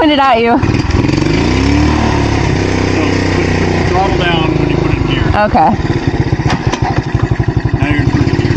pointed at you. So put the throttle down when you put it in gear. Okay. Now you're in first gear.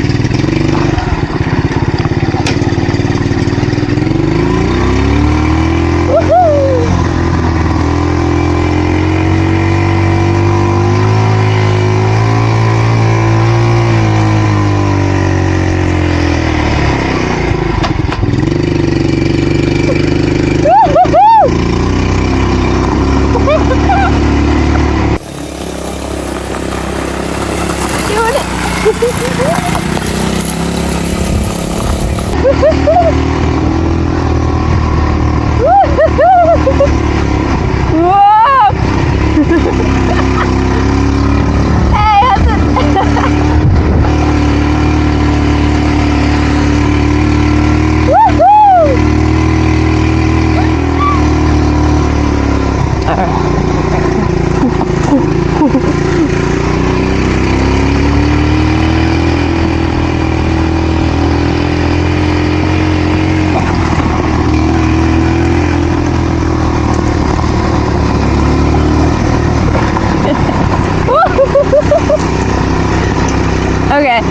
Okay.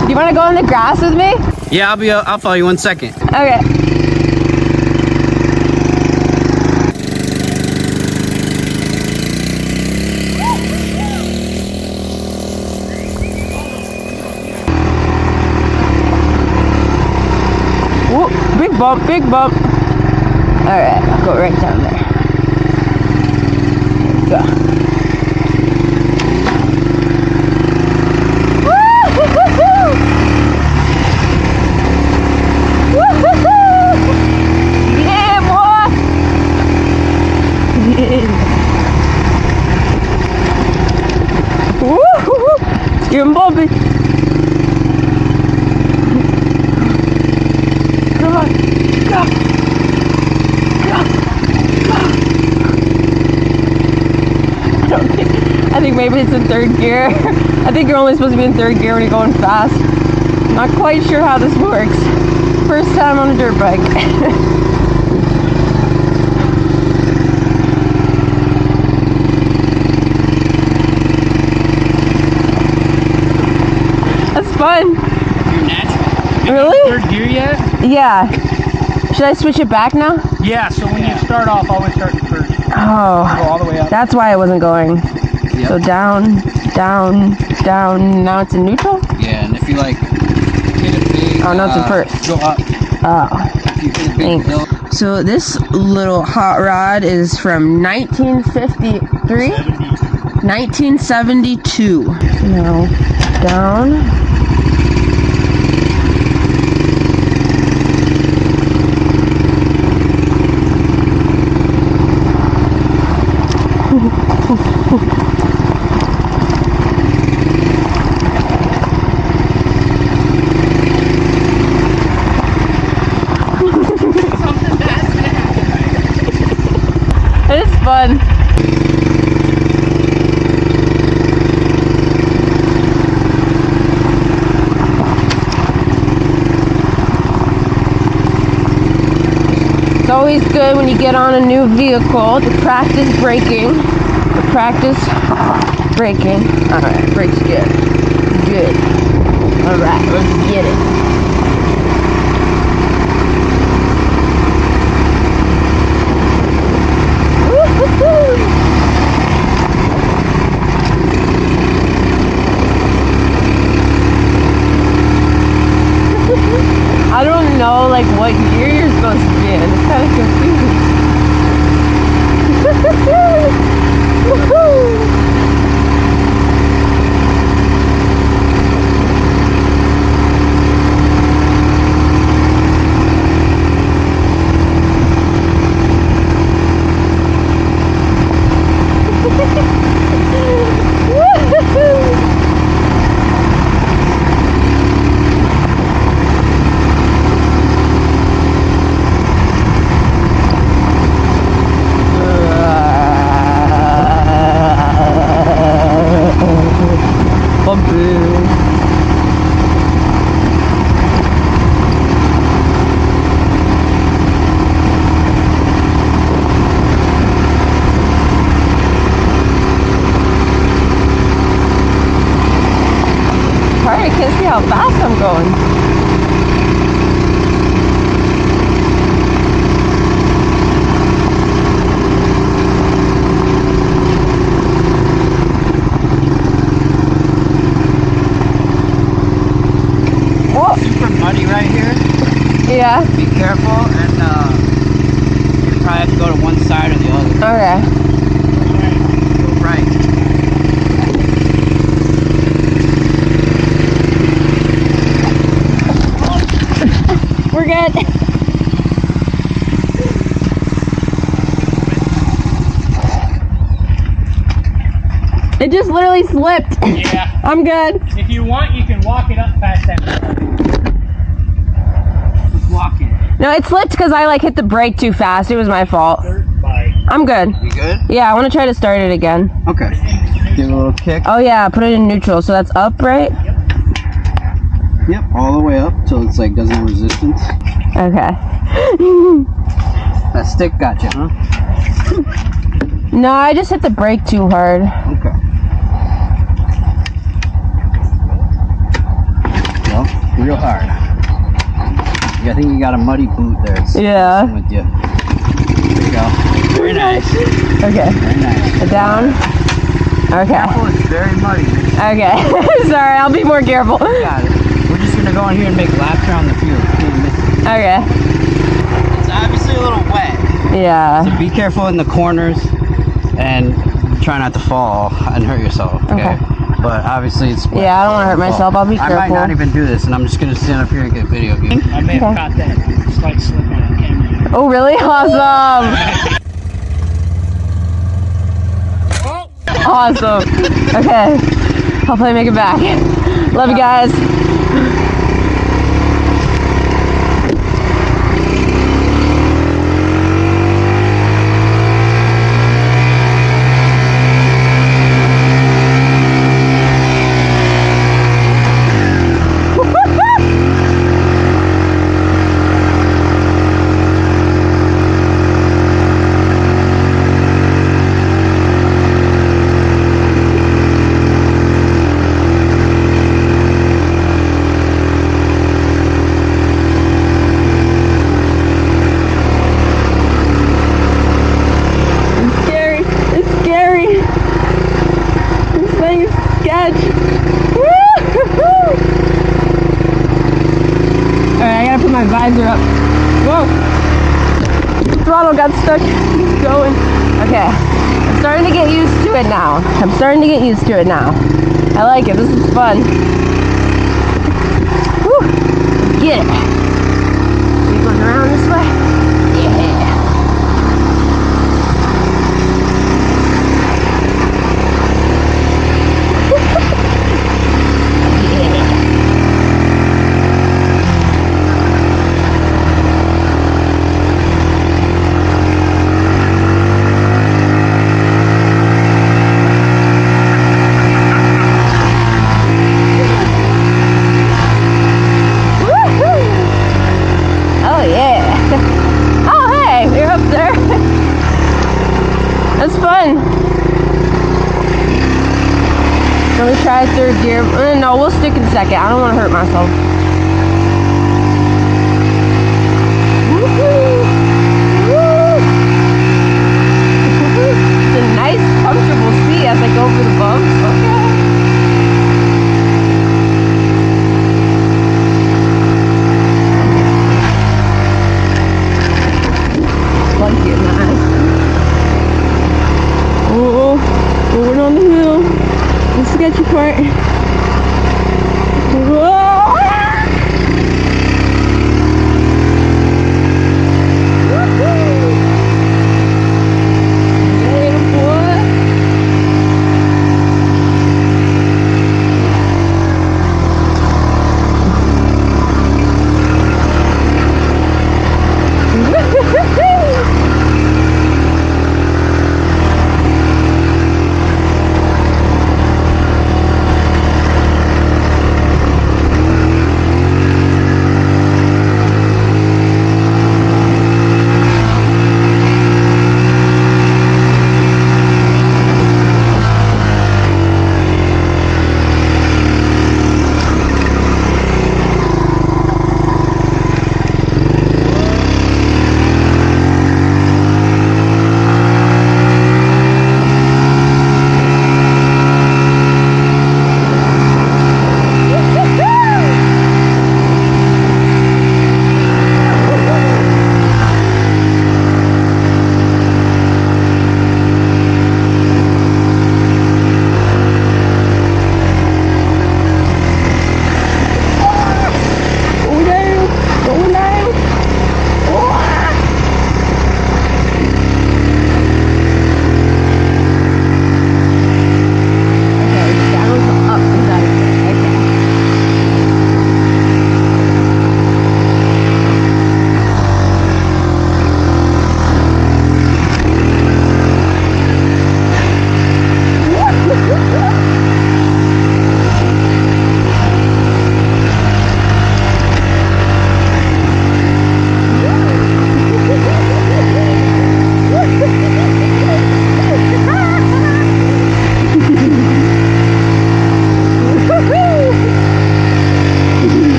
Do you want to go in the grass with me? Yeah, I'll follow you 1 second. Okay. Whoa, big bump, big bump. All right, I'll go right down there. Go. Yeah, boy. Woo-hoo-hoo. It's getting bumpy. Come on, go. I think maybe it's in third gear. I think you're only supposed to be in third gear when you're going fast. Not quite sure how this works. First time on a dirt bike. That's fun. You're natural. Really? Third gear yet? Yeah. Should I switch it back now? Yeah, so when you start off, always start in first. Oh. Go all the way up. That's why I wasn't going. Yep. So down, down, down. Now it's in neutral? Yeah, and if you like hit a big, Oh, no, it's in first. go up. Oh. If you hit a big Thanks. hill. So this little hot rod is from 1953? 1972. Now, down. It is fun. It's always good when you get on a new vehicle to practice braking. To practice braking. Alright, brakes good. Good. Alright, let's get it. I don't know like what gear you're supposed to be in. It's kind of confusing. Woohoo! can't see how fast I'm going. Super muddy right here. Yeah. Be careful, and you probably have to go to one side or the other. Okay. Go right. We're good. It just literally slipped. Yeah. I'm good. If you want, you can walk it up past that. Just walk it. No, it slipped because I like hit the brake too fast. It was my fault. Dirt bike. I'm good. You good? Yeah, I want to try to start it again. Okay. Give it a little kick. Oh yeah, put it in neutral. So that's up, right? Yep, all the way up till it's like doesn't have resistance. Okay. That stick got you, huh? No, I just hit the brake too hard. Okay. Well, real hard. I think you got a muddy boot there. It's Yeah. with you. There you go. Very nice. Okay. Very nice. Down. Okay. Oh, it's very muddy. Okay. Sorry, I'll be more careful. Got it. We're just gonna go in here and make laps around the field. Can't miss it. Okay. It's obviously a little wet. Yeah. So be careful in the corners and try not to fall and hurt yourself. Okay. But obviously it's wet. Yeah, I don't want to hurt myself. I'll be I careful. might not even do this, and I'm just gonna stand up here and get a video of you. I may have caught that slight slip on the camera. Oh, really? Awesome. Awesome. Okay. Hopefully I make it back. Love you guys. My visor up. Whoa! Throttle got stuck. Keep going. Okay. I'm starting to get used to it now. I like it. This is fun. Woo! Get it. Keep going around this way. Yeah. That's fun. Let me try third gear. No, we'll stick in second. I don't want to hurt myself. It's a nice, comfortable seat as I go over the bumps. Okay. Lucky or not. Going on the hill. The sketchy part. Whoa!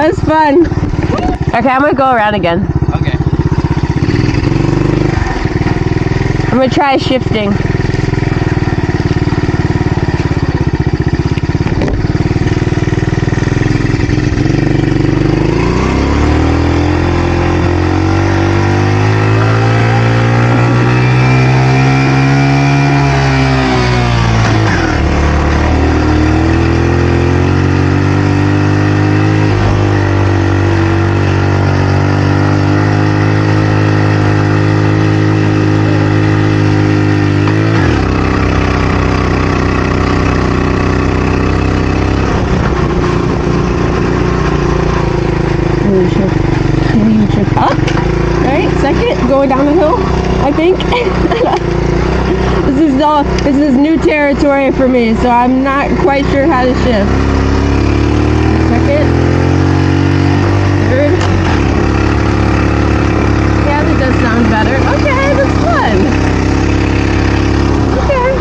That was fun. Okay, I'm gonna go around again. Okay. I'm gonna try shifting. Up, right? Second, going down the hill, I think. This is new territory for me, so I'm not quite sure how to shift. Second, third. Yeah, that does sound better. Okay, that's fun. Okay.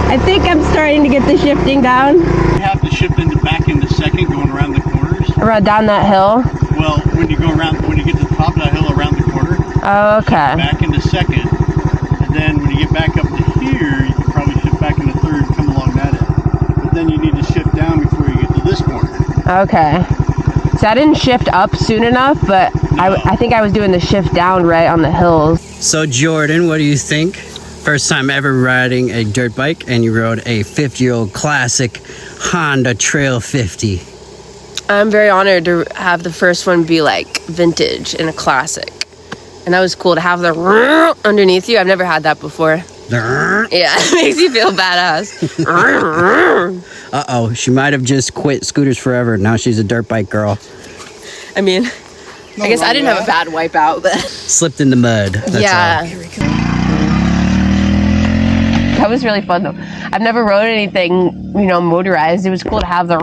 I think I'm starting to get the shifting down. You have to shift back into second, going around the corners. Around down that hill. Well, when you get to the top of that hill around the corner, Oh, okay. back into second, and then when you get back up to here, you can probably shift back into third, come along that end. But then you need to shift down before you get to this corner. Okay. So I didn't shift up soon enough, but No. I think I was doing the shift down right on the hills. So Jordan, what do you think? First time ever riding a dirt bike, and you rode a 50-year-old classic Honda Trail 50. I'm very honored to have the first one be like vintage and a classic. And that was cool to have the underneath you. I've never had that before. Yeah, it makes you feel badass. Uh-oh, she might have just quit scooters forever. Now she's a dirt bike girl. I mean, I guess I didn't have a bad wipeout, but Slipped in the mud. That's yeah. all. That was really fun though. I've never rode anything, motorized. It was cool to have the